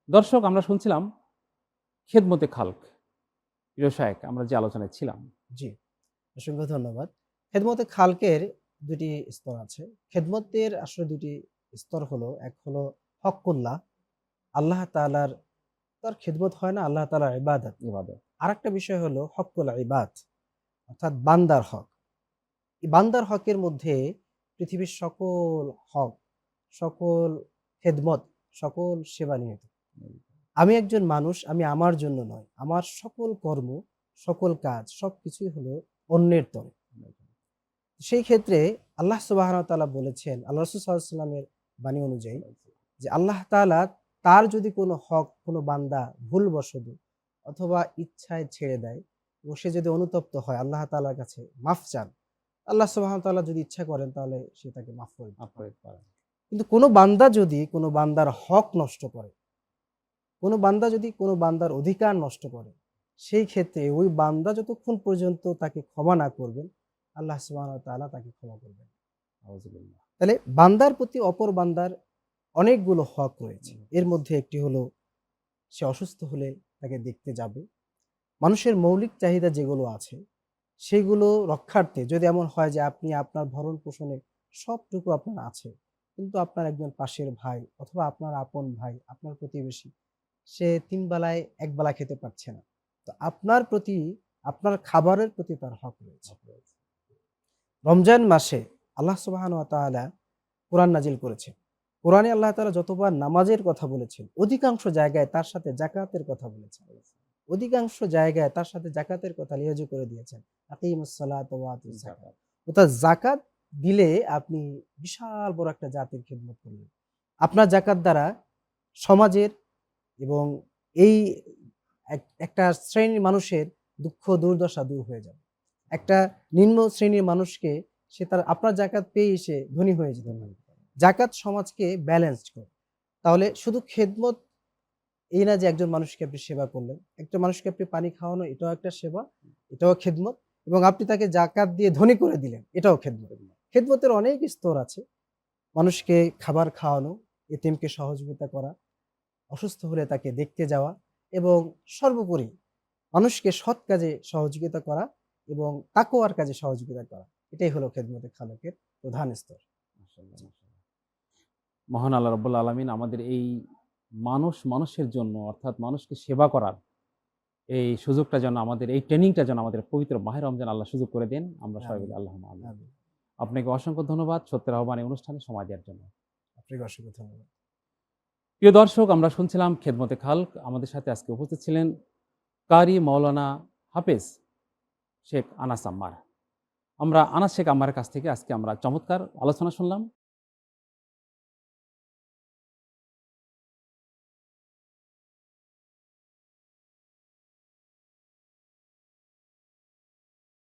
দর্শক, আমরা শুনছিলাম খেদমতে খালক। প্রিয় শায়েখ, আমরা যে আলোচনায় ছিলাম। জি, অসংখ্য ধন্যবাদ। খেদমতে খালকের ২ টি স্তর আছে। খেদমতের আসলে ২ টি স্তর হলো, এক হলো হক্কুল্লাহ, আল্লাহ তাআলার তার খেদমত হয় না, আল্লাহ তাআলার ইবাদত। ইবাদত। আরেকটা বিষয় হলো হক্কুল ইবাদ, অর্থাৎ বান্দার হক। এই বান্দার হকের মধ্যে পৃথিবীর সকল হক, সকল খেদমত, সকল সেবা নিহিত। আমি একজন মানুষ, আমি আমার জন্য নয়। আমার সকল কর্ম, সকল কাজ সবকিছুই হলো অন্যের তরে। সেই ক্ষেত্রে আল্লাহ সুবহানাহু ওয়া তাআলা বলেছেন, আল্লাহ রাসূল সাল্লাল্লাহু আলাইহি ওয়াসাল্লামের বাণী অনুযায়ী যে আল্লাহ তাআলা তার যদি কোনো হক কোনো বান্দা ভুলবশত অথবা ইচ্ছায় ছেড়ে দেয় এবং সে যদি অনুতপ্ত হয় আল্লাহ তাআলার কাছে মাফ চান, আল্লাহ সুবহানাহু ওয়া তাআলা যদি ইচ্ছা করেন তাহলে সে তাকে মাফ করে দিতে পারেন। আপনাদের পারেন। কিন্তু কোনো বান্দা যদি কোনো বান্দার হক নষ্ট করে, কোনো বান্দা যদি কোনো বান্দার অধিকার নষ্ট করে, সেই ক্ষেত্রে ওই বান্দা যতক্ষণ পর্যন্ত তাকে ক্ষমা না করবেন, আল্লাহ সুবহানাহু ওয়া তাআলা তাকে ক্ষমা করবেন না। আউযুবিল্লাহ। তাহলে বান্দার প্রতি অপর বান্দার অনেকগুলো হক রয়েছে। এর মধ্যে একটি হলো সে অসুস্থ হলে তাকে দেখতে যাবে। মানুষের মৌলিক চাহিদা যেগুলো আছে, সেগুলো রক্ষার্থে যদি এমন হয় যে আপনি আপনার ভরণ-পোষণে সবটুকু আপনার আছে, কিন্তু আপনার একজন পাশের ভাই অথবা আপনার আপন ভাই, আপনার প্রতিবেশী, সে ৩ বেলায় ১ বেলা খেতে পারছে না। তো আপনার প্রতি, আপনার খাবারের প্রতি তার হক রয়েছে। রমজান মাসে আল্লাহ সুবহানাহু ওয়া তাআলা কোরআন নাজিল করেছেন। কোরআনে আল্লাহ তাআলা যতবার নামাজের কথা বলেছেন, অধিকাংশ জায়গায় তার সাথে যাকাতের কথা বলেছেন। অধিকাংশ জায়গায় তার সাথে যাকাতের কথা লিয়াজু করে দিয়েছেন। আকিমুস সালাতা ওয়া আতুজ যাকাত। অর্থাৎ যাকাত দিলে আপনি বিশাল বড় একটা জাতির খেদমত করলেন। আপনার যাকাত দ্বারা সমাজের এবং এই একটা শ্রেণীর মানুষের দুঃখ দুর্দশা দূর হয়ে যাবে। একটা নিম্ন শ্রেণীর মানুষকে সে তার আপনার যাকাত পেয়েই সে ধনী হয়ে যেতে পারে। যাকাত সমাজকে ব্যালেন্সড করে। তাহলে শুধু খেদমত এই না যে একজন মানুষকে আপনি সেবা করলেন। একটা মানুষকে আপনি পানি খাওয়ানো এটাও একটা সেবা, এটাও খেদমত এবং আপনি তাকে যাকাত দিয়ে ধনী করে দিলেন, এটাও খেদমত। খেদমতের অনেক স্তর আছে। মানুষকে খাবার খাওয়ানো, এতিমকে সহযোগিতা করা, অসুস্থ হলে তাকে দেখতে যাওয়া এবং সর্বোপরি মানুষকে সৎ কাজে সহযোগিতা করা এবং তাকওয়ার কাজে সহযোগিতা করা। এটাই হলো খেদমতে খালেকের প্রধান স্তর। মাশাআল্লাহ, মাশাআল্লাহ। মহান আল্লাহ রাব্বুল আলামিন আমাদের এই মানুষের জন্য, অর্থাৎ মানুষকে সেবা করার এই সুযোগটা যেন, আমাদের এই ট্রেনিংটা যেন আমাদের পবিত্র মাহে রমজান আল্লাহ সুযোগ করে দেন। আমরা সবাই আমিন, বলি আল্লাহুম্মা আমিন। আমিন। আপনাকে অসংখ্য ধন্যবাদ সত্যের আহ্বান এই অনুষ্ঠানে সময় দেওয়ার জন্য। আপনাকে অসংখ্য ধন্যবাদ। প্রিয় দর্শক, আমরা শুনছিলাম খেদমতে খালক। আমাদের সাথে আজকে উপস্থিত ছিলেন কারি মাওলানা হাফেজ শেখ আনাস আম্মার। আমরা আনাস শেখ আম্মারের কাছ থেকে আজকে আমরা চমৎকার আলোচনা শুনলাম।